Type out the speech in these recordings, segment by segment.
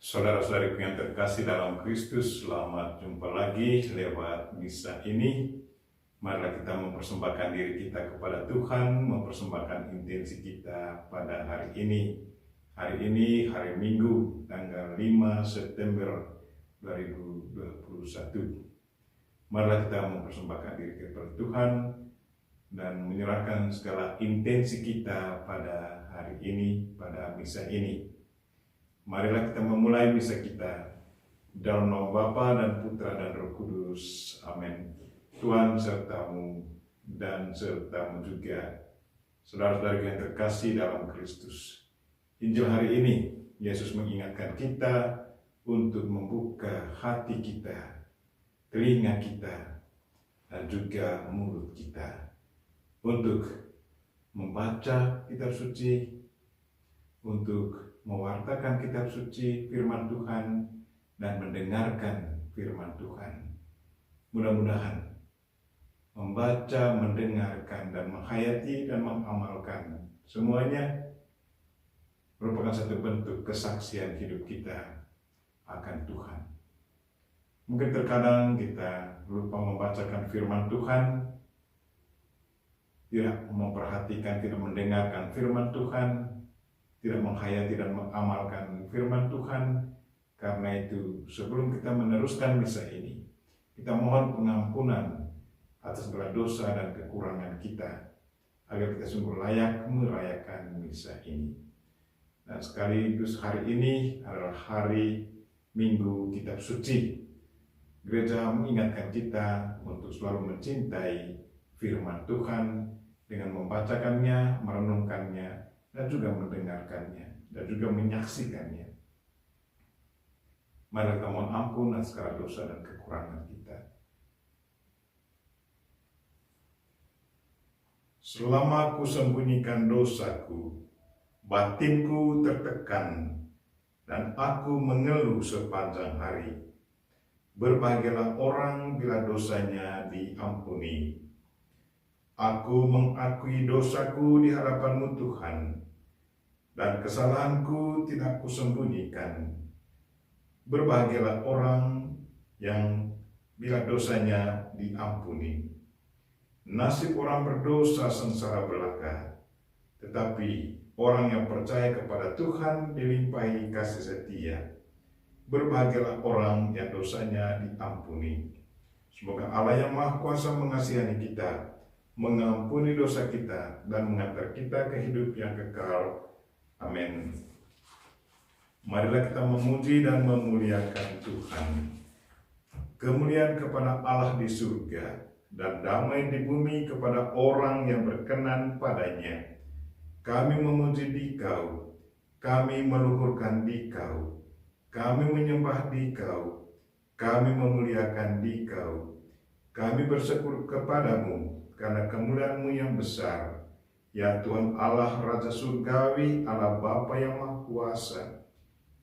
Saudara-saudariku yang terkasih dalam Kristus, selamat jumpa lagi lewat misa ini. Marilah kita mempersembahkan diri kita kepada Tuhan, mempersembahkan intensi kita pada hari ini. Hari ini, hari Minggu, tanggal 5 September 2021. Marilah kita mempersembahkan diri kepada Tuhan dan menyerahkan segala intensi kita pada hari ini, pada misa ini. Marilah kita memulai misa kita dalam nama Bapa dan Putra dan Roh Kudus. Amin. Tuhan sertamu dan sertamu juga, saudara-saudara yang terkasih dalam Kristus. Injil hari ini, Yesus mengingatkan kita untuk membuka hati kita, telinga kita, dan juga mulut kita untuk membaca kitab suci, untuk mewartakan kitab suci firman Tuhan dan mendengarkan firman Tuhan. Mudah-mudahan membaca, mendengarkan, dan menghayati dan mengamalkan semuanya merupakan satu bentuk kesaksian hidup kita akan Tuhan. Mungkin terkadang kita lupa membacakan firman Tuhan, tidak memperhatikan, tidak mendengarkan firman Tuhan, tidak menghayati dan mengamalkan firman Tuhan. Karena itu, sebelum kita meneruskan misa ini, kita mohon pengampunan atas segala dosa dan kekurangan kita, agar kita sungguh layak merayakan misa ini. Dan sekaligus hari ini adalah hari Minggu Kitab Suci. Gereja mengingatkan kita untuk selalu mencintai firman Tuhan dengan membacakannya, merenungkannya, dan juga mendengarkannya, dan juga menyaksikannya. Mari kita mohon ampun atas segala dosa dan kekurangan kita. Selama kusembunyikan dosaku, batinku tertekan, dan aku mengeluh sepanjang hari. Berbahagialah orang bila dosanya diampuni. Aku mengakui dosaku di hadapan-Mu Tuhan, dan kesalahanku tidak kusembunyikan. Berbahagialah orang yang bila dosanya diampuni. Nasib orang berdosa sengsara belaka, tetapi orang yang percaya kepada Tuhan dilimpahi kasih setia. Berbahagialah orang yang dosanya diampuni. Semoga Allah yang Maha Kuasa mengasihani kita, mengampuni dosa kita, dan mengantar kita ke hidup yang kekal. Amin. Marilah kita memuji dan memuliakan Tuhan. Kemuliaan kepada Allah di surga, dan damai di bumi kepada orang yang berkenan padanya. Kami memuji Dikau, kami meluhurkan Dikau, kami menyembah Dikau, kami memuliakan Dikau, kami bersyukur kepadamu karena kemuliaan-Mu yang besar, ya Tuhan Allah Raja Surgawi, Allah Bapa yang Maha Kuasa,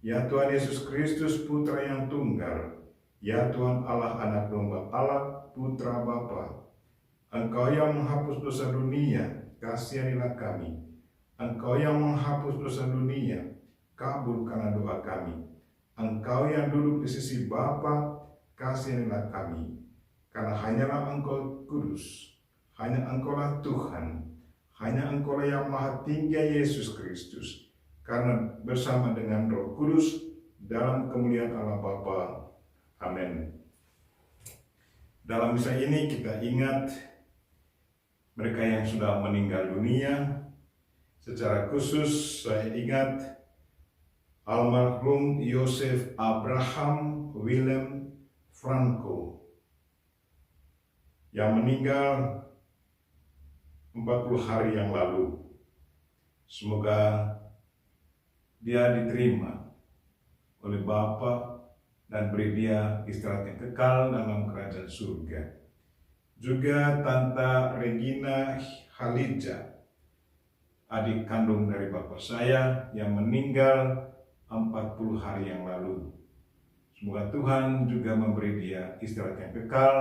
ya Tuhan Yesus Kristus Putra yang tunggal, ya Tuhan Allah Anak Domba Allah Putra Bapa. Engkau yang menghapus dosa dunia, kasihanilah kami. Engkau yang menghapus dosa dunia, kabulkanlah doa kami. Engkau yang duduk di sisi Bapa, kasihanilah kami. Karena hanyalah Engkau kudus, hanya Engkaulah Tuhan, hanya Engkaulah yang Maha Tinggi Yesus Kristus, karena bersama dengan Roh Kudus dalam kemuliaan Allah Bapa. Amin. Dalam misa ini kita ingat mereka yang sudah meninggal dunia. Secara khusus saya ingat almarhum Yosef Abraham Willem Franco yang meninggal 40 hari yang lalu. Semoga dia diterima oleh Bapa dan beri dia istirahat yang kekal dalam kerajaan surga. Juga Tante Regina Halija, adik kandung dari bapak saya yang meninggal 40 hari yang lalu. Semoga Tuhan juga memberi dia istirahat yang kekal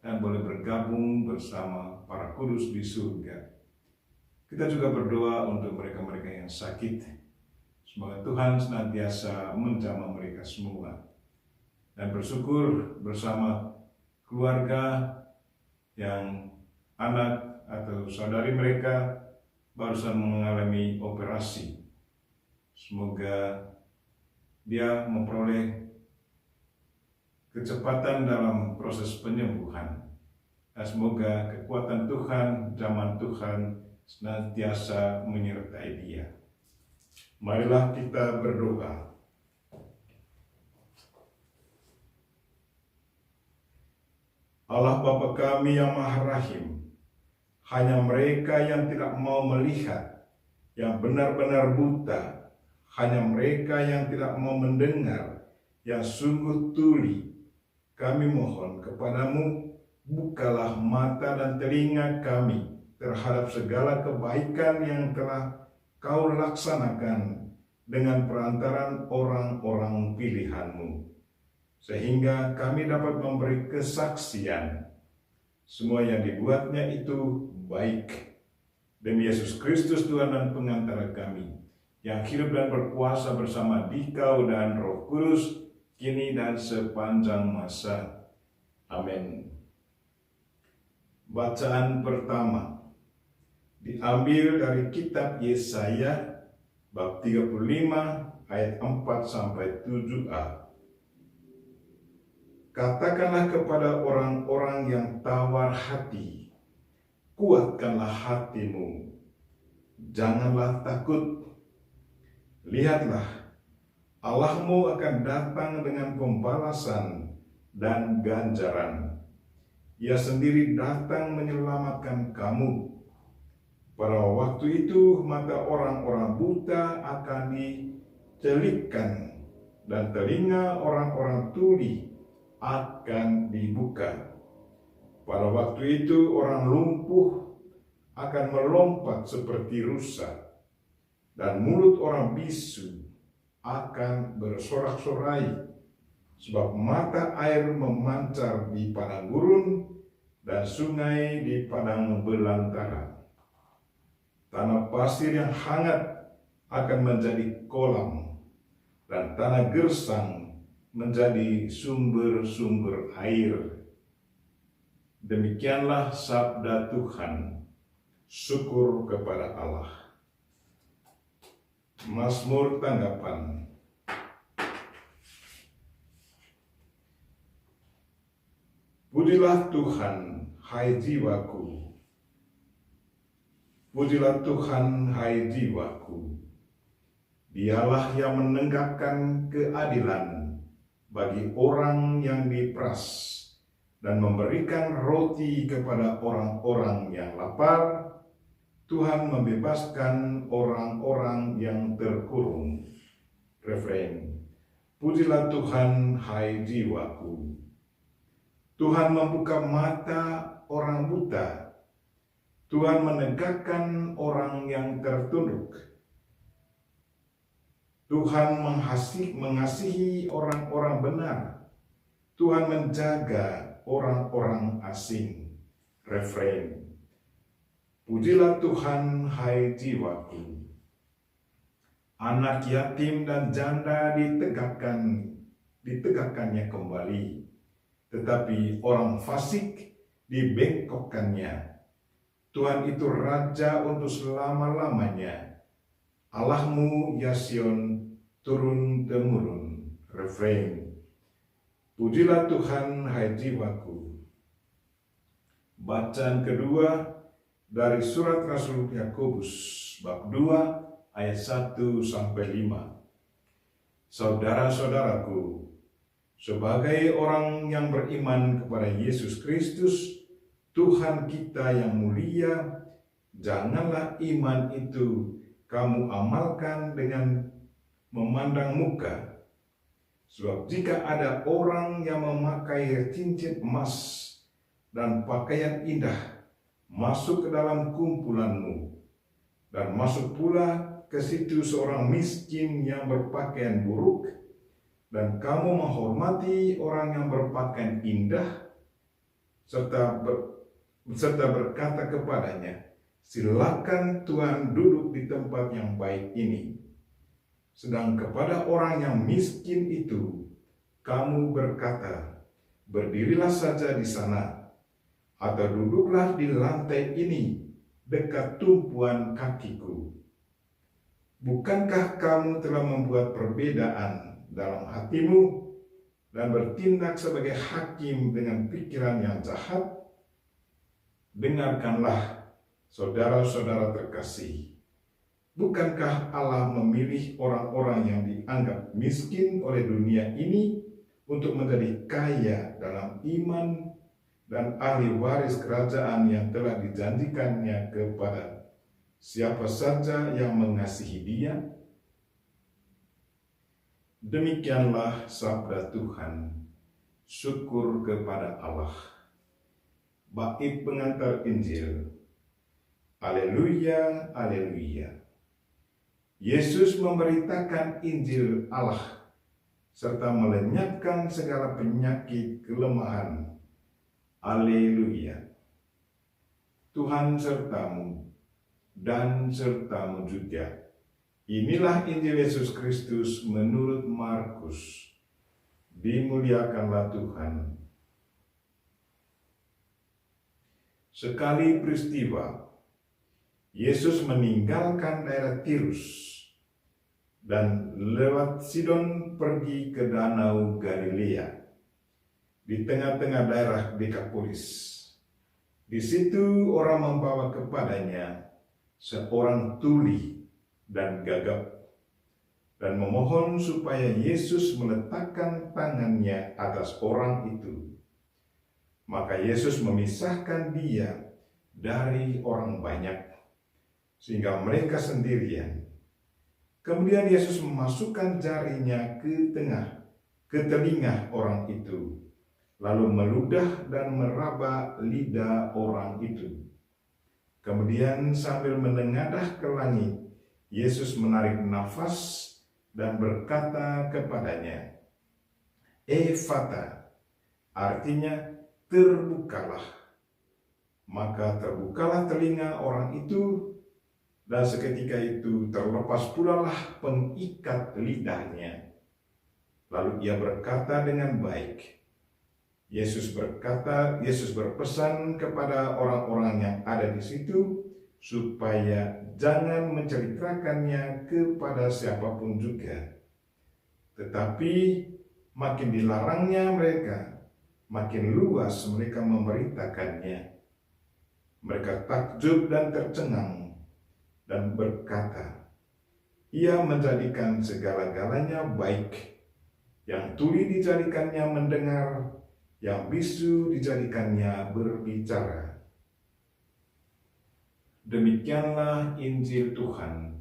dan boleh bergabung bersama para kudus di surga. Kita juga berdoa untuk mereka-mereka yang sakit. Semoga Tuhan senantiasa menjamah mereka semua. Dan bersyukur bersama keluarga yang anak atau saudari mereka barusan mengalami operasi. Semoga dia memperoleh kecepatan dalam proses penyembuhan. Dan semoga kekuatan Tuhan, zaman Tuhan senantiasa menyertai dia. Marilah kita berdoa. Allah Bapa kami yang Maha Rahim, hanya mereka yang tidak mau melihat, yang benar-benar buta, hanya mereka yang tidak mau mendengar, yang sungguh tuli, kami mohon kepadamu, bukalah mata dan telinga kami terhadap segala kebaikan yang telah Kau laksanakan dengan perantaran orang-orang pilihan-Mu, sehingga kami dapat memberi kesaksian semua yang dibuatnya itu baik. Demi Yesus Kristus Tuhan dan pengantara kami, yang hidup dan berkuasa bersama Dikau dan Roh Kudus, kini dan sepanjang masa. Amin. Bacaan pertama diambil dari kitab Yesaya bab 35 ayat 4 sampai 7a. Katakanlah kepada orang-orang yang tawar hati, kuatkanlah hatimu, janganlah takut. Lihatlah, Allahmu akan datang dengan pembalasan dan ganjaran. Ia sendiri datang menyelamatkan kamu. Pada waktu itu mata orang-orang buta akan dicelikkan dan telinga orang-orang tuli akan dibuka. Pada waktu itu orang lumpuh akan melompat seperti rusa, dan mulut orang bisu akan bersorak-sorai, sebab mata air memancar di padang gurun dan sungai di padang belantara. Tanah pasir yang hangat akan menjadi kolam, dan tanah gersang menjadi sumber-sumber air. Demikianlah sabda Tuhan. Syukur kepada Allah. Mazmur tanggapan. Pujilah Tuhan, hai jiwaku. Pujilah Tuhan, hai jiwaku. Dialah yang menegakkan keadilan bagi orang yang diperas dan memberikan roti kepada orang-orang yang lapar. Tuhan membebaskan orang-orang yang terkurung. Refrain. Pujilah Tuhan, hai jiwaku. Tuhan membuka mata orang buta. Tuhan menegakkan orang yang tertunduk. Tuhan mengasihi orang-orang benar. Tuhan menjaga orang-orang asing. Refrain. Pujilah Tuhan, hai jiwaku. Anak yatim dan janda ditegakkannya kembali. Tetapi orang fasik dibengkokkannya. Tuhan itu Raja untuk selama-lamanya. Allahmu, ya Sion, turun-temurun. Refrain. Pujilah Tuhan, hai jiwaku. Bacaan kedua dari surat Rasul Yakobus, bab 2, ayat 1 sampai 5. Saudara-saudaraku, sebagai orang yang beriman kepada Yesus Kristus, Tuhan kita yang mulia, janganlah iman itu kamu amalkan dengan memandang muka. Sebab jika ada orang yang memakai cincin emas dan pakaian indah masuk ke dalam kumpulanmu, dan masuk pula ke situ seorang miskin yang berpakaian buruk, dan kamu menghormati orang yang berpakaian indah, serta berkata kepadanya, silakan Tuhan duduk di tempat yang baik ini. Sedang kepada orang yang miskin itu, kamu berkata, berdirilah saja di sana, atau duduklah di lantai ini, dekat tumpuan kakiku. Bukankah kamu telah membuat perbedaan dalam hatimu dan bertindak sebagai hakim dengan pikiran yang jahat? Dengarkanlah, saudara-saudara terkasih. Bukankah Allah memilih orang-orang yang dianggap miskin oleh dunia ini untuk menjadi kaya dalam iman dan ahli waris kerajaan yang telah dijanjikannya kepada siapa saja yang mengasihi Dia? Demikianlah sabda Tuhan. Syukur kepada Allah. Bait pengantar Injil. Haleluya, haleluya. Yesus memberitakan Injil Allah serta melenyapkan segala penyakit kelemahan. Haleluya. Tuhan sertamu dan sertamu juga. Inilah Injil Yesus Kristus menurut Markus. Dimuliakanlah Tuhan. Sekali peristiwa, Yesus meninggalkan daerah Tirus dan lewat Sidon pergi ke Danau Galilea di tengah-tengah daerah Dekapolis. Di situ orang membawa kepadanya seorang tuli dan gagap dan memohon supaya Yesus meletakkan tangannya atas orang itu. Maka Yesus memisahkan dia dari orang banyak, sehingga mereka sendirian. Kemudian Yesus memasukkan jarinya ke telinga orang itu, lalu meludah dan meraba lidah orang itu. Kemudian sambil menengadah ke langit, Yesus menarik nafas dan berkata kepadanya, Ephata, artinya terbukalah. Maka terbukalah telinga orang itu, dan seketika itu terlepas pula lah pengikat lidahnya. Lalu ia berkata dengan baik. Yesus berpesan kepada orang-orang yang ada di situ supaya jangan menceritakannya kepada siapapun juga. Tetapi makin dilarangnya mereka, makin luas mereka memberitakannya. Mereka takjub dan tercengang dan berkata, ia menjadikan segala-galanya baik. Yang tuli dijadikannya mendengar, yang bisu dijadikannya berbicara. Demikianlah Injil Tuhan.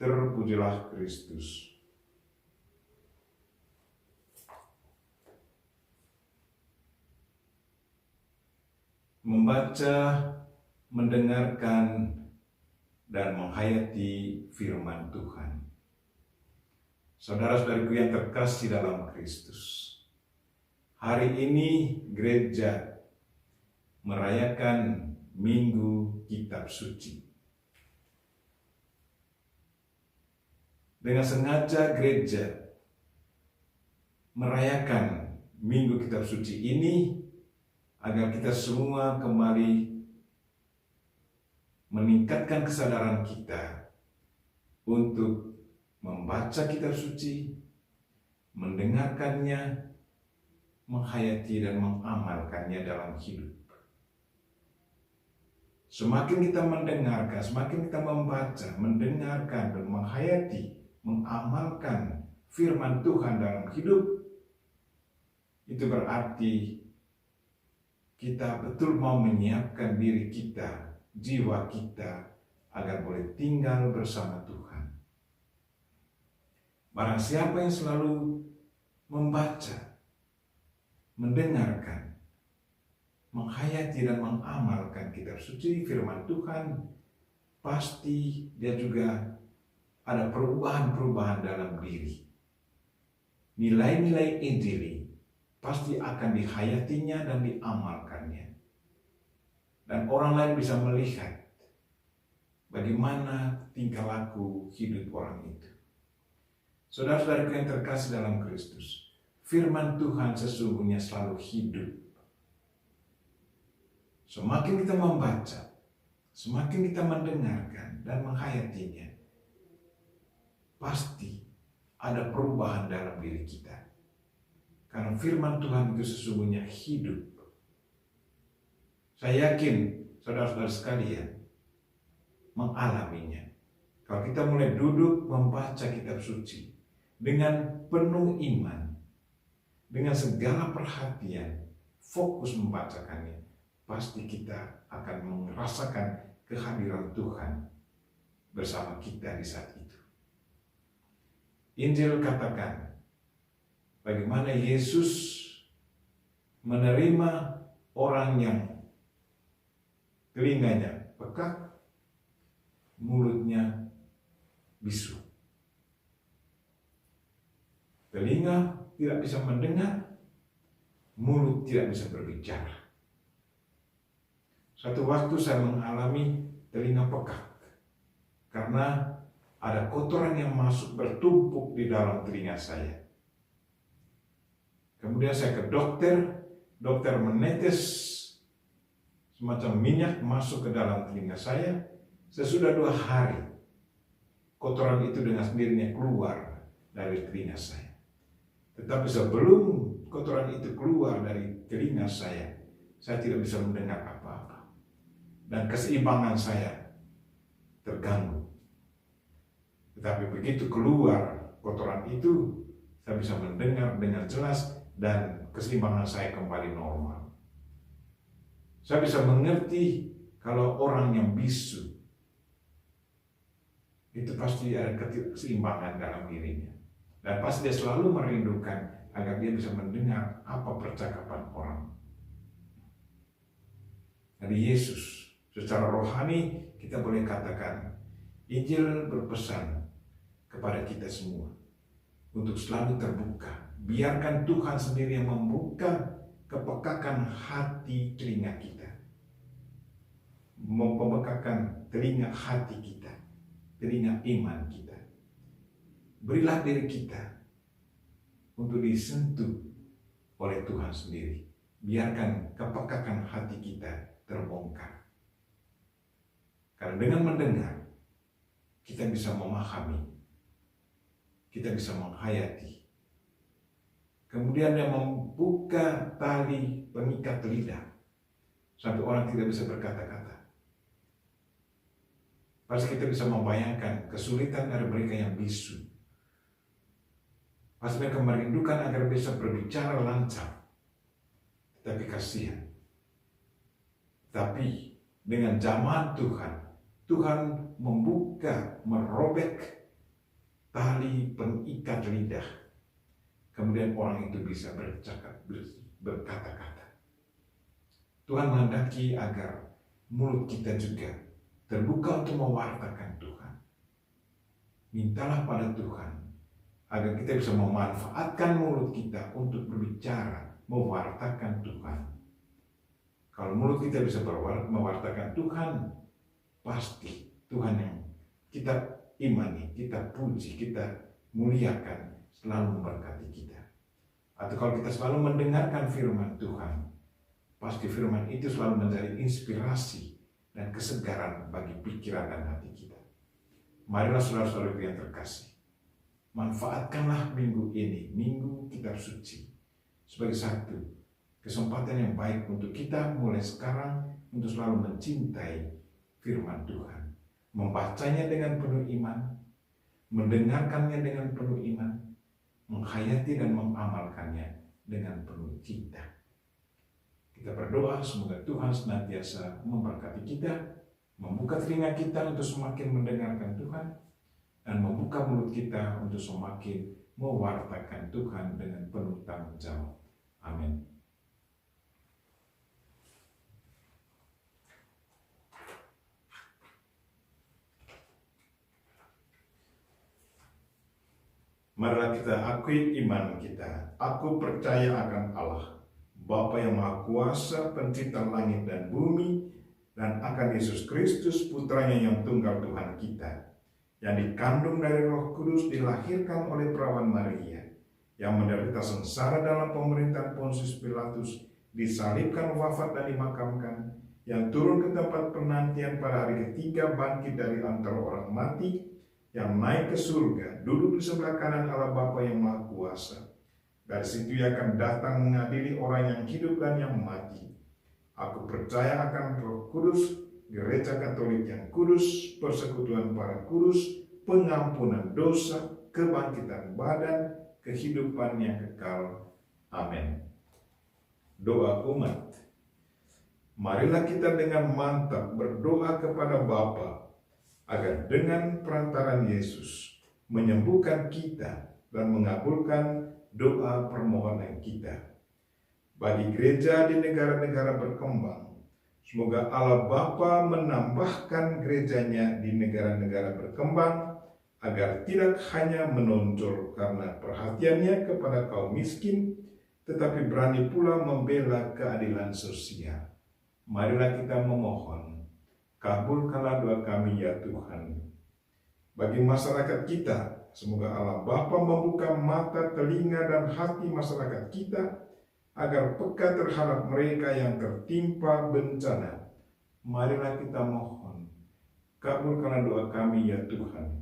Terpujilah Kristus. Membaca, mendengarkan, dan menghayati firman Tuhan. Saudara-saudariku yang terkasih dalam Kristus, hari ini gereja merayakan Minggu Kitab Suci. Dengan sengaja gereja merayakan Minggu Kitab Suci ini agar kita semua kembali meningkatkan kesadaran kita untuk membaca kitab suci, mendengarkannya, menghayati dan mengamalkannya dalam hidup. Semakin kita mendengarkan, semakin kita membaca, mendengarkan dan menghayati, mengamalkan firman Tuhan dalam hidup, itu berarti kita betul mau menyiapkan diri kita, jiwa kita, agar boleh tinggal bersama Tuhan. Barang siapa yang selalu membaca, mendengarkan, menghayati dan mengamalkan kitab suci firman Tuhan, pasti dia juga ada perubahan-perubahan dalam diri. Nilai-nilai Injil pasti akan dihayatinya dan diamalkannya. Dan orang lain bisa melihat bagaimana tingkah laku hidup orang itu. Saudara-saudaraku yang terkasih dalam Kristus, firman Tuhan sesungguhnya selalu hidup. Semakin kita membaca, semakin kita mendengarkan dan menghayatinya, pasti ada perubahan dalam diri kita. Karena firman Tuhan itu sesungguhnya hidup. Saya yakin saudara-saudara sekalian mengalaminya. Kalau kita mulai duduk membaca kitab suci dengan penuh iman, dengan segala perhatian, fokus membacakannya, pasti kita akan merasakan kehadiran Tuhan bersama kita di saat itu. Injil katakan bagaimana Yesus menerima orang yang telinganya pekak, mulutnya bisu. Telinga tidak bisa mendengar, mulut tidak bisa berbicara. Satu waktu saya mengalami telinga pekak karena ada kotoran yang masuk bertumpuk di dalam telinga saya. Kemudian saya ke dokter, dokter menetes semacam minyak masuk ke dalam telinga saya. Sesudah 2 hari, kotoran itu dengan sendirinya keluar dari telinga saya. Tetapi sebelum kotoran itu keluar dari telinga saya tidak bisa mendengar apa-apa. Dan keseimbangan saya terganggu. Tetapi begitu keluar kotoran itu, saya bisa mendengar dengan jelas dan keseimbangan saya kembali normal. Saya bisa mengerti kalau orang yang bisu, itu pasti ada keseimbangan dalam dirinya. Dan pasti dia selalu merindukan agar dia bisa mendengar apa percakapan orang. Dari Yesus, secara rohani kita boleh katakan, Injil berpesan kepada kita semua untuk selalu terbuka. Biarkan Tuhan sendiri yang membuka kepekakan hati telinga kita. Mempekakan telinga hati kita, telinga iman kita. Berilah diri kita untuk disentuh oleh Tuhan sendiri. Biarkan kepekakan hati kita terbongkar. Karena dengan mendengar, kita bisa memahami, kita bisa menghayati. Kemudian dia membuka tali pengikat lidah, sampai orang tidak bisa berkata-kata. Pasti kita bisa membayangkan kesulitan dari mereka yang bisu. Pasti mereka merindukan agar bisa berbicara lancar. Tapi kasihan. Tapi dengan jamahan Tuhan, Tuhan membuka, merobek tali pengikat lidah. Kemudian orang itu bisa berkata-kata. Tuhan menghendaki agar mulut kita juga terbuka untuk mewartakan Tuhan. Mintalah pada Tuhan agar kita bisa memanfaatkan mulut kita untuk berbicara, mewartakan Tuhan. Kalau mulut kita bisa mewartakan Tuhan, pasti Tuhan yang kita imani, kita puji, kita muliakan, selalu memberkati kita. Atau kalau kita selalu mendengarkan firman Tuhan, pasti firman itu selalu menjadi inspirasi dan kesegaran bagi pikiran dan hati kita. Marilah saudara-saudara yang terkasih, manfaatkanlah minggu ini, minggu kitab suci, sebagai satu kesempatan yang baik untuk kita mulai sekarang untuk selalu mencintai firman Tuhan, membacanya dengan penuh iman, mendengarkannya dengan penuh iman, menghayati dan mengamalkannya dengan penuh cinta. Kita berdoa semoga Tuhan senantiasa memberkati kita, membuka telinga kita untuk semakin mendengarkan Tuhan, dan membuka mulut kita untuk semakin mewartakan Tuhan dengan penuh tanggung jawab. Amin. Marilah kita akui iman kita. Aku percaya akan Allah, Bapa yang Maha Kuasa, Pencipta langit dan bumi, dan akan Yesus Kristus, Putranya yang tunggal Tuhan kita, yang dikandung dari Roh Kudus, dilahirkan oleh perawan Maria, yang menderita sengsara dalam pemerintahan Pontius Pilatus, disalibkan, wafat dan dimakamkan, yang turun ke tempat penantian pada hari ketiga, bangkit dari antara orang mati, yang naik ke surga, duduk di sebelah kanan Allah Bapa yang Maha Kuasa. Dari situ Ia akan datang mengadili orang yang hidup dan yang mati. Aku percaya akan Roh Kudus, Gereja Katolik yang kudus, persekutuan para kudus, pengampunan dosa, kebangkitan badan, kehidupan yang kekal. Amin. Doa umat. Marilah kita dengan mantap berdoa kepada Bapa agar dengan perantaran Yesus menyembuhkan kita dan mengabulkan doa permohonan kita. Bagi gereja di negara-negara berkembang, semoga Allah Bapa menambahkan gerejanya di negara-negara berkembang agar tidak hanya menonjol karena perhatiannya kepada kaum miskin, tetapi berani pula membela keadilan sosial. Marilah kita memohon, kabulkanlah doa kami ya Tuhan. Bagi masyarakat kita, semoga Allah Bapa membuka mata, telinga, dan hati masyarakat kita agar peka terhadap mereka yang tertimpa bencana. Marilah kita mohon, kabulkanlah doa kami ya Tuhan.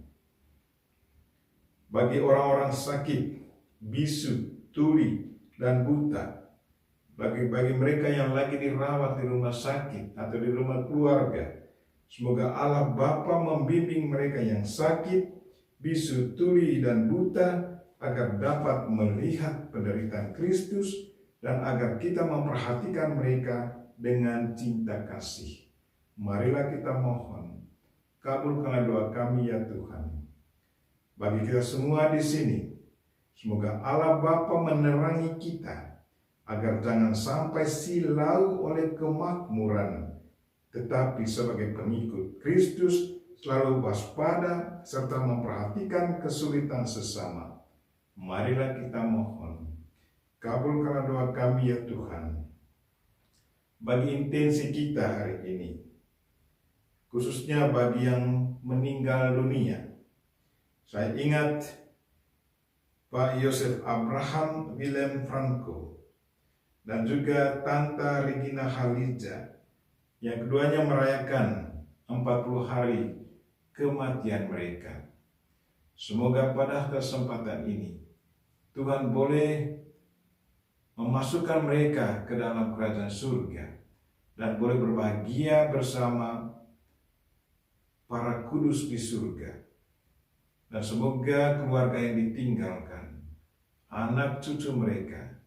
Bagi orang-orang sakit, bisu, tuli, dan buta, bagi mereka yang lagi dirawat di rumah sakit atau di rumah keluarga, semoga Allah Bapa membimbing mereka yang sakit, bisu, tuli, dan buta agar dapat melihat penderitaan Kristus dan agar kita memperhatikan mereka dengan cinta kasih. Marilah kita mohon, kabulkanlah doa kami ya Tuhan. Bagi kita semua di sini, semoga Allah Bapa menerangi kita agar jangan sampai silau oleh kemakmuran, tetapi sebagai pengikut Kristus selalu waspada serta memperhatikan kesulitan sesama. Marilah kita mohon, kabulkanlah doa kami ya Tuhan. Bagi intensi kita hari ini, khususnya bagi yang meninggal dunia, saya ingat Pak Yosef Abraham Willem Franco dan juga Tanta Regina Halija, yang keduanya merayakan 40 hari kematian mereka. Semoga pada kesempatan ini Tuhan boleh memasukkan mereka ke dalam kerajaan surga dan boleh berbahagia bersama para kudus di surga. Dan semoga keluarga yang ditinggalkan, anak cucu mereka,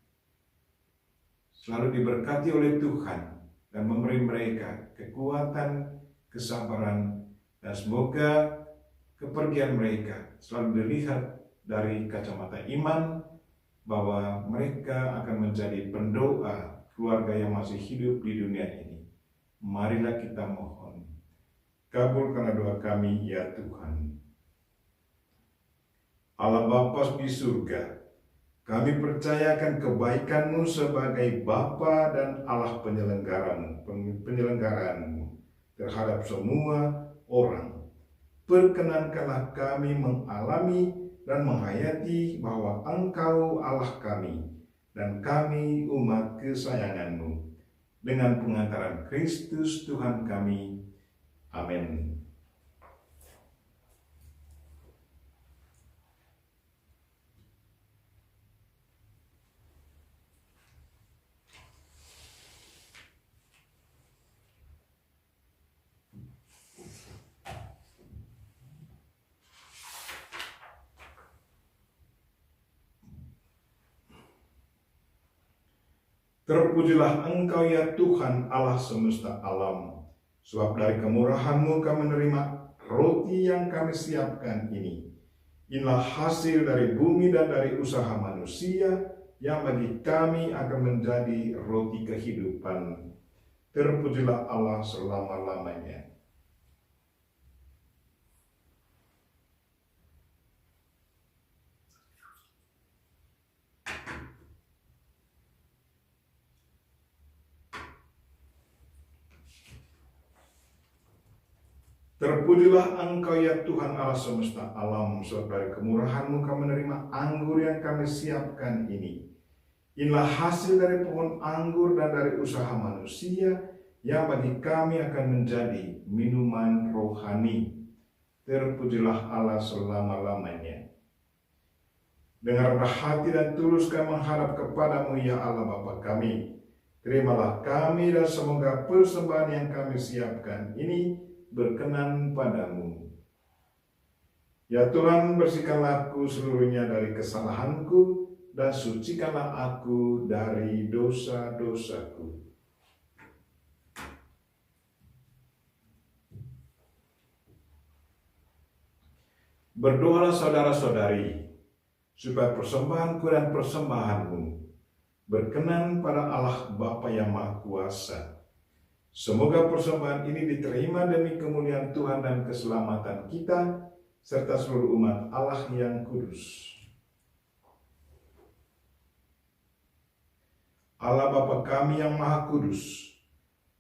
selalu diberkati oleh Tuhan dan memberi mereka kekuatan, kesabaran, dan semoga kepergian mereka selalu dilihat dari kacamata iman, bahwa mereka akan menjadi pendoa keluarga yang masih hidup di dunia ini. Marilah kita mohon, kabulkanlah doa kami ya Tuhan. Allah Bapa di surga, kami percayakan kebaikan-Mu sebagai Bapa dan Allah penyelenggaraanmu terhadap semua orang. Perkenankanlah kami mengalami dan menghayati bahwa Engkau Allah kami dan kami umat kesayangan-Mu. Dengan pengantaran Kristus Tuhan kami. Amin. Terpujilah Engkau ya Tuhan Allah semesta alam, sebab dari kemurahan-Mu kami menerima roti yang kami siapkan ini. Inilah hasil dari bumi dan dari usaha manusia yang bagi kami akan menjadi roti kehidupan. Terpujilah Allah selama-lamanya. Terpujilah Engkau ya Tuhan Allah semesta alam, sebab dari kemurahan-Mu kami menerima anggur yang kami siapkan ini. Inilah hasil dari pohon anggur dan dari usaha manusia yang bagi kami akan menjadi minuman rohani. Terpujilah Allah selama-lamanya. Dengan rendah hati dan tulus kami menghadap kepadamu ya Allah Bapa kami. Terimalah kami dan semoga persembahan yang kami siapkan ini berkenan padamu. Ya Tuhan, bersihkanlah aku seluruhnya dari kesalahanku dan sucikanlah aku dari dosa-dosaku. Berdoalah saudara-saudari, supaya persembahanku dan persembahanmu berkenan pada Allah Bapa yang Maha Kuasa. Semoga persembahan ini diterima demi kemuliaan Tuhan dan keselamatan kita, serta seluruh umat Allah yang kudus. Allah Bapa kami yang Maha Kudus,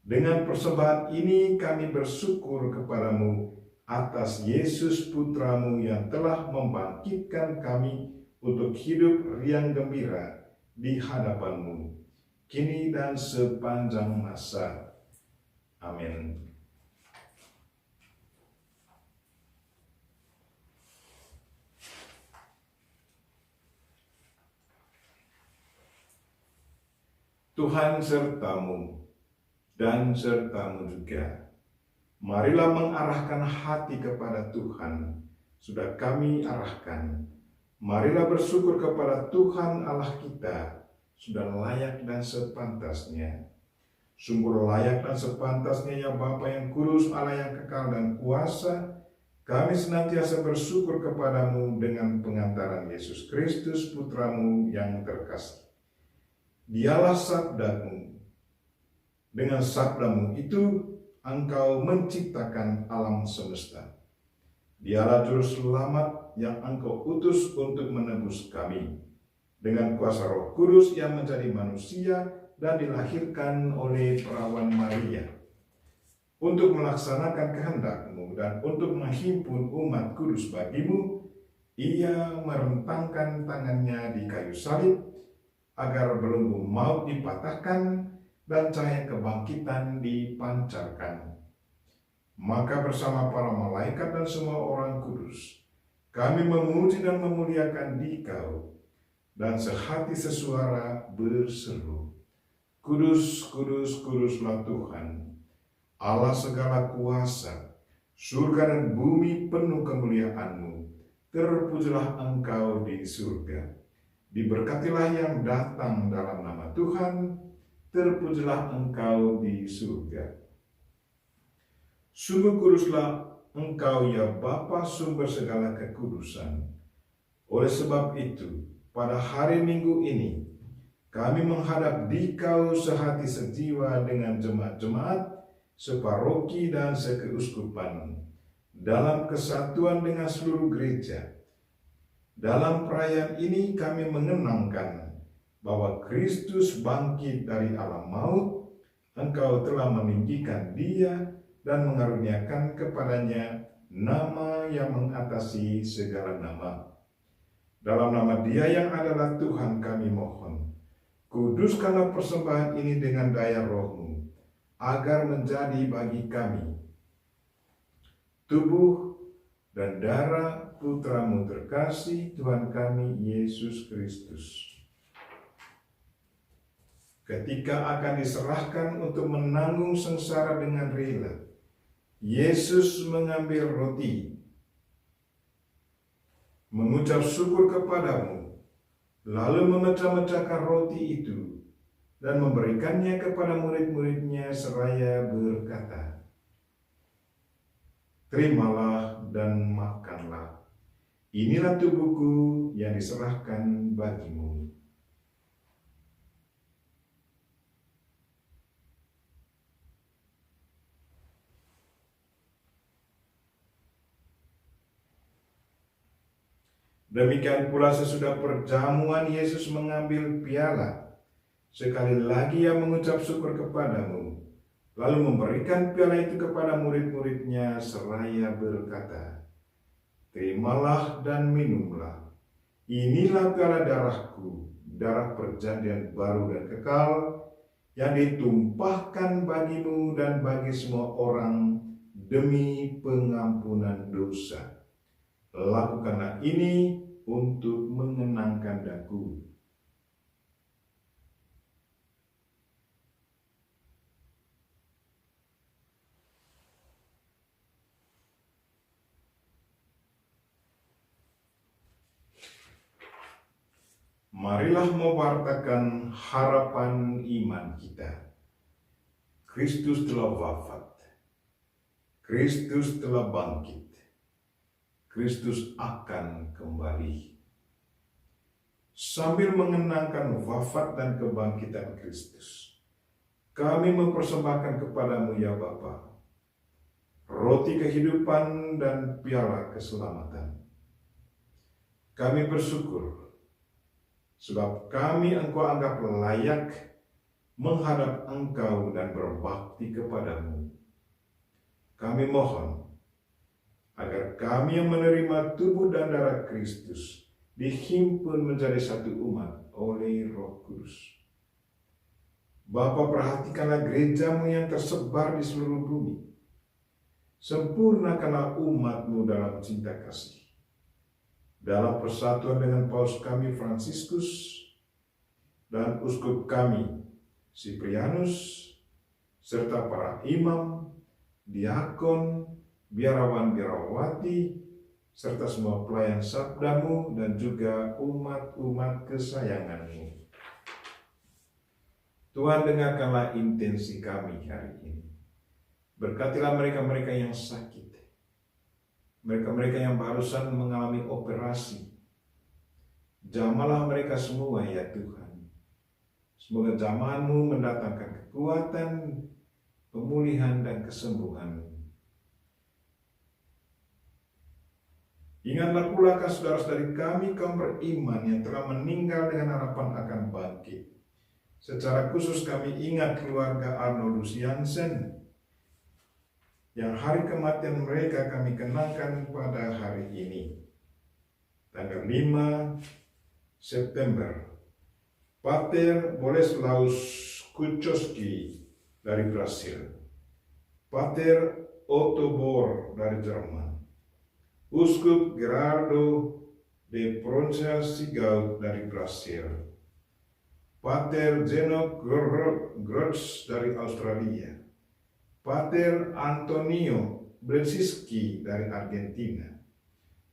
dengan persembahan ini kami bersyukur kepadamu atas Yesus Putramu yang telah membangkitkan kami untuk hidup riang gembira di hadapanmu, kini dan sepanjang masa. Amin. Tuhan sertamu dan sertamu juga. Marilah mengarahkan hati kepada Tuhan, sudah kami arahkan. Marilah bersyukur kepada Tuhan Allah kita, sudah layak dan sepantasnya. Sungguh layak dan sepantasnya ya Bapa yang kudus, Allah yang kekal dan kuasa, kami senantiasa bersyukur kepadamu dengan pengantaran Yesus Kristus Putramu yang terkasih. Dialah sabdamu. Dengan sabdamu itu Engkau menciptakan alam semesta. Dialah juru selamat yang Engkau utus untuk menebus kami. Dengan kuasa Roh Kudus yang menjadi manusia dan dilahirkan oleh perawan Maria, untuk melaksanakan kehendak-Mu dan untuk menghimpun umat kudus bagimu, ia merentangkan tangannya di kayu salib, agar belenggu maut dipatahkan dan cahaya kebangkitan dipancarkan. Maka bersama para malaikat dan semua orang kudus, kami memuji dan memuliakan Dikau, dan sehati sesuara berseru, Kudus, kudus, kuduslah Tuhan, Allah segala kuasa, surga dan bumi penuh kemuliaan-Mu. Terpujilah Engkau di surga. Diberkatilah yang datang dalam nama Tuhan, terpujilah Engkau di surga. Sungguh kuduslah Engkau ya Bapa, sumber segala kekudusan. Oleh sebab itu, pada hari Minggu ini, kami menghadap Dikau sehati sejiwa dengan jemaat-jemaat, separoki dan sekeuskupan, dalam kesatuan dengan seluruh gereja. Dalam perayaan ini kami mengenangkan bahwa Kristus bangkit dari alam maut, Engkau telah meninggikan Dia dan mengaruniakan kepadanya nama yang mengatasi segala nama. Dalam nama Dia yang adalah Tuhan kami mohon, kuduskanlah persembahan ini dengan daya Roh-Mu, agar menjadi bagi kami tubuh dan darah Putra-Mu terkasih, Tuhan kami Yesus Kristus. Ketika akan diserahkan untuk menanggung sengsara dengan rela, Yesus mengambil roti, mengucap syukur kepadamu, lalu memecah-mecahkan roti itu dan memberikannya kepada murid-muridnya seraya berkata, Terimalah dan makanlah, inilah tubuhku yang diserahkan bagimu. Demikian pula sesudah perjamuan Yesus mengambil piala. Sekali lagi ia mengucap syukur kepadamu, lalu memberikan piala itu kepada murid-muridnya seraya berkata, "Terimalah dan minumlah. Inilah piala darahku, darah perjanjian baru dan kekal, yang ditumpahkan bagimu dan bagi semua orang demi pengampunan dosa. Lakukanlah ini untuk mengenangkan Aku." Marilah mewartakan harapan iman kita. Kristus telah wafat. Kristus telah bangkit. Kristus akan kembali. Sambil mengenangkan wafat dan kebangkitan Kristus, kami mempersembahkan kepadamu ya Bapa, roti kehidupan dan piala keselamatan. Kami bersyukur sebab kami Engkau anggap layak menghadap Engkau dan berbakti kepadamu. Kami mohon agar kami yang menerima tubuh dan darah Kristus dihimpun menjadi satu umat oleh Roh Kudus. Bapa, perhatikanlah gerejamu yang tersebar di seluruh bumi. Sempurnakanlah umatmu dalam cinta kasih. Dalam persatuan dengan Paus kami Fransiskus dan uskup kami Siprianus, serta para imam, diakon, biarawan-biarawati, serta semua pelayan sabdamu dan juga umat-umat kesayanganmu. Tuhan, dengarkanlah intensi kami hari ini. Berkatilah mereka-mereka yang sakit, mereka-mereka yang barusan mengalami operasi. Jamalah mereka semua ya Tuhan. Semoga jamahan-Mu mendatangkan kekuatan, pemulihan dan kesembuhan. Ingatlah pula saudara-saudari kami kaum beriman yang telah meninggal dengan harapan akan bangkit. Secara khusus kami ingat keluarga Arnoldus Jansen yang hari kematian mereka kami kenangkan pada hari ini, tanggal 5 September. Pater Boleslaus Kuczowski dari Brasil, Pater Otto Bohr dari Jerman, Uskup Gerardo de Proncia-Sigau dari Brasil, Pater Zeno Gross dari Australia, Pater Antonio Brzezinski dari Argentina,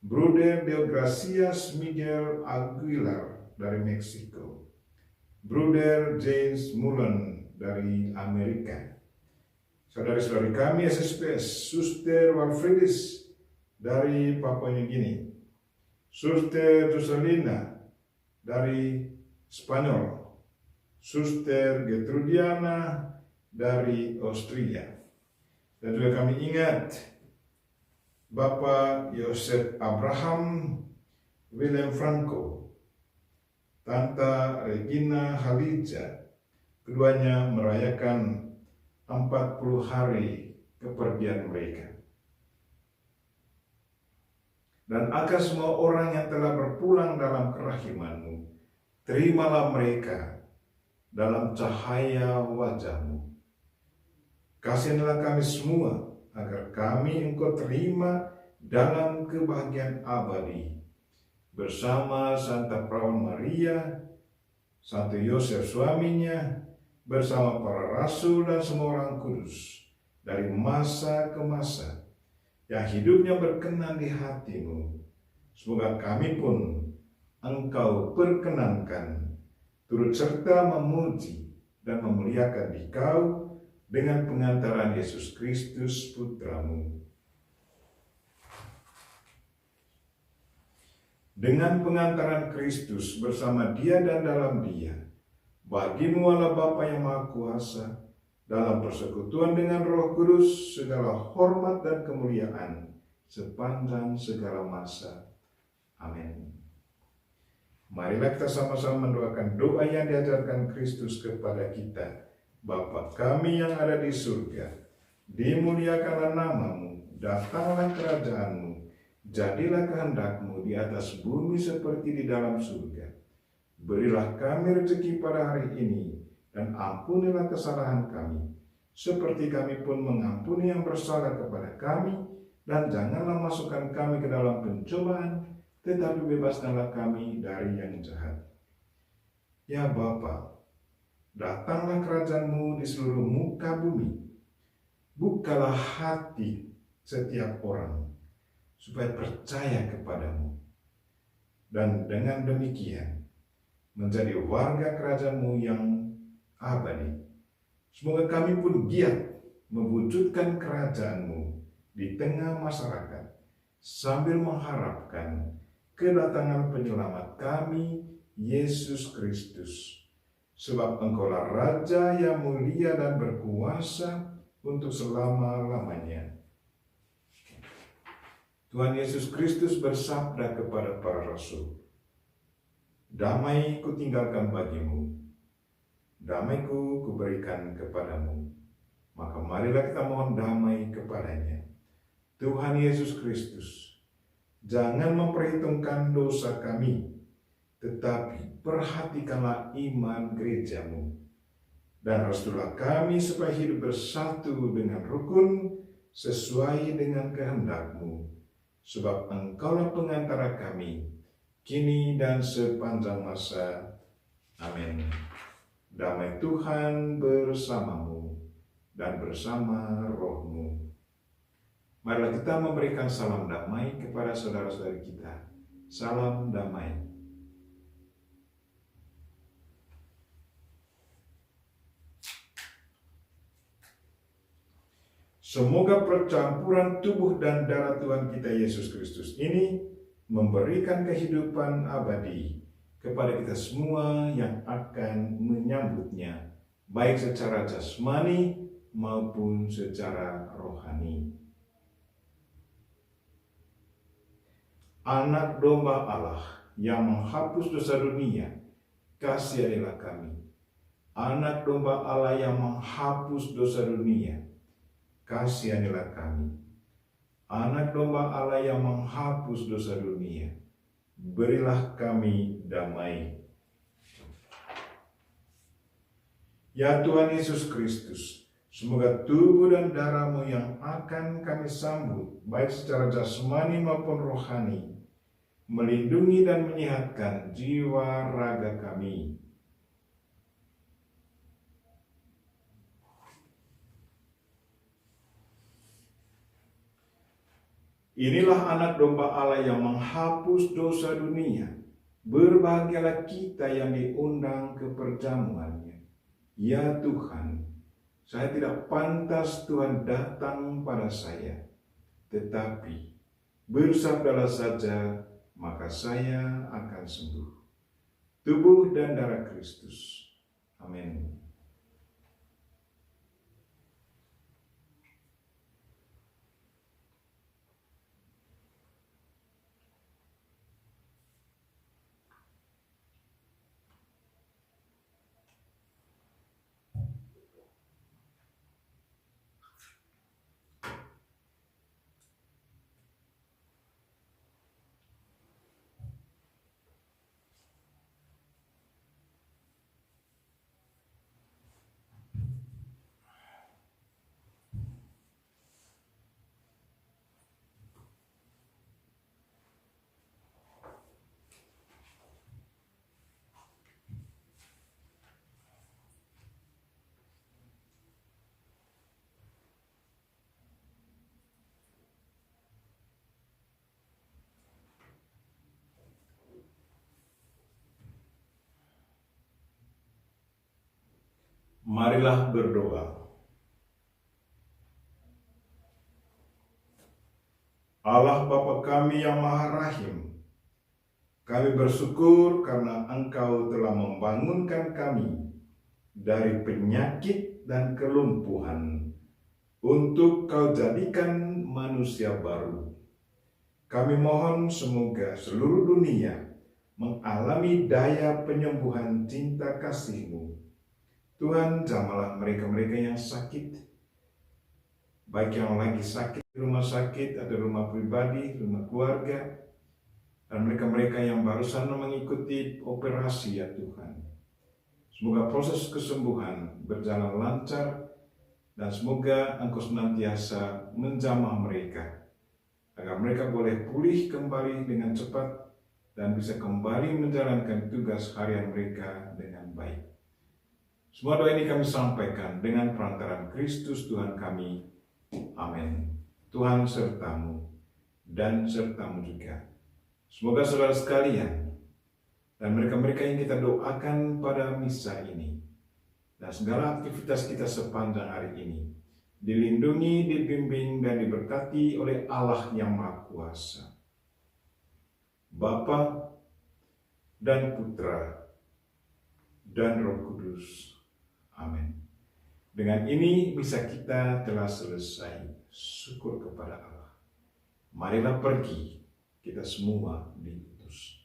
Bruder Deogracias Miguel Aguilar dari Meksiko, Bruder James Mullen dari Amerika, saudari-saudari kami SSPS, Suster Walfridis dari Papua New Guinea, Suster Joselina dari Spanyol, Suster Getrudiana dari Austria, dan juga kami ingat Bapak Yosef Abraham Willem Franco, Tanta Regina Halija, keduanya merayakan 40 hari kepergian mereka. Dan akan semua orang yang telah berpulang dalam kerahiman-Mu, terimalah mereka dalam cahaya wajah-Mu. Kasihilah kami semua, agar kami Engkau terima dalam kebahagiaan abadi, bersama Santa Perawan Maria, Santo Yosef suaminya, bersama para rasul dan semua orang kudus, dari masa ke masa, yang hidupnya berkenan di hati-Mu. Semoga kami pun Engkau perkenankan, turut serta memuji dan memuliakan Dikau dengan pengantaran Yesus Kristus Putra-Mu. Dengan pengantaran Kristus bersama Dia dan dalam Dia, bagi-Mu Allah Bapa yang Maha Kuasa, dalam persekutuan dengan Roh Kudus, segala hormat dan kemuliaan sepanjang segala masa. Amin. Marilah kita sama-sama mendoakan doa yang diajarkan Kristus kepada kita Bapa kami yang ada di surga, dimuliakanlah namamu, datanglah kerajaanmu, jadilah kehendakmu di atas bumi seperti di dalam surga. Berilah kami rezeki pada hari ini, dan ampunilah kesalahan kami, seperti kami pun mengampuni yang bersalah kepada kami, dan janganlah masukkan kami ke dalam pencobaan, tetapi bebaskanlah kami dari yang jahat. Ya Bapa, datanglah kerajaanmu di seluruh muka bumi. Bukalah hati setiap orang supaya percaya kepadamu. Dan dengan demikian menjadi warga kerajaanmu yang abadi. Semoga kami pun giat mewujudkan kerajaanmu di tengah masyarakat sambil mengharapkan kedatangan penyelamat kami, Yesus Kristus. Sebab Engkaulah Raja yang mulia dan berkuasa untuk selama-lamanya. Tuhan Yesus Kristus bersabda kepada para rasul, "Damai kutinggalkan bagimu, damaiku kuberikan kepadamu." Maka marilah kita mohon damai kepadanya. Tuhan Yesus Kristus, jangan memperhitungkan dosa kami, tetapi perhatikanlah iman gerejamu. Dan restulah kami supaya hidup bersatu dengan rukun sesuai dengan kehendakmu. Sebab Engkaulah pengantara kami, kini dan sepanjang masa. Amin. Damai Tuhan bersamamu dan bersama rohmu. Marilah kita memberikan salam damai kepada saudara-saudari kita. Salam damai. Semoga percampuran tubuh dan darah Tuhan kita Yesus Kristus ini memberikan kehidupan abadi kepada kita semua yang akan menyambutnya, baik secara jasmani maupun secara rohani. Anak domba Allah yang menghapus dosa dunia, kasihanilah kami. Anak domba Allah yang menghapus dosa dunia, kasihanilah kami. Anak domba Allah yang menghapus dosa dunia, berilah kami damai. Ya Tuhan Yesus Kristus, semoga tubuh dan darah-Mu yang akan kami sambut, baik secara jasmani maupun rohani, melindungi dan menyehatkan jiwa raga kami. Inilah anak domba Allah yang menghapus dosa dunia. Berbahagialah kita yang diundang ke perjamuannya. Ya Tuhan, saya tidak pantas Tuhan datang pada saya, tetapi bersabdalah saja, maka saya akan sembuh. Tubuh dan darah Kristus. Amin. Marilah berdoa. Allah Bapa kami yang Maha Rahim, kami bersyukur karena Engkau telah membangunkan kami dari penyakit dan kelumpuhan untuk Kau jadikan manusia baru. Kami mohon semoga seluruh dunia mengalami daya penyembuhan cinta kasih-Mu, Tuhan, jamahlah mereka-mereka yang sakit, baik yang lagi sakit di rumah sakit, ada rumah pribadi, rumah keluarga, dan mereka-mereka yang barusan mengikuti operasi ya Tuhan. Semoga proses kesembuhan berjalan lancar, dan semoga Engkau senantiasa menjamah mereka, agar mereka boleh pulih kembali dengan cepat, dan bisa kembali menjalankan tugas harian mereka dengan baik. Semua doa ini kami sampaikan dengan perantaraan Kristus Tuhan kami. Amin. Tuhan sertamu dan sertamu juga. Semoga saudara sekalian dan mereka-mereka yang kita doakan pada misa ini dan segala aktivitas kita sepanjang hari ini dilindungi, dibimbing, dan diberkati oleh Allah yang Maha Kuasa, Bapa dan Putra dan Roh Kudus. Amin. Dengan ini misa kita telah selesai. Syukur kepada Allah. Marilah pergi, kita semua diutus.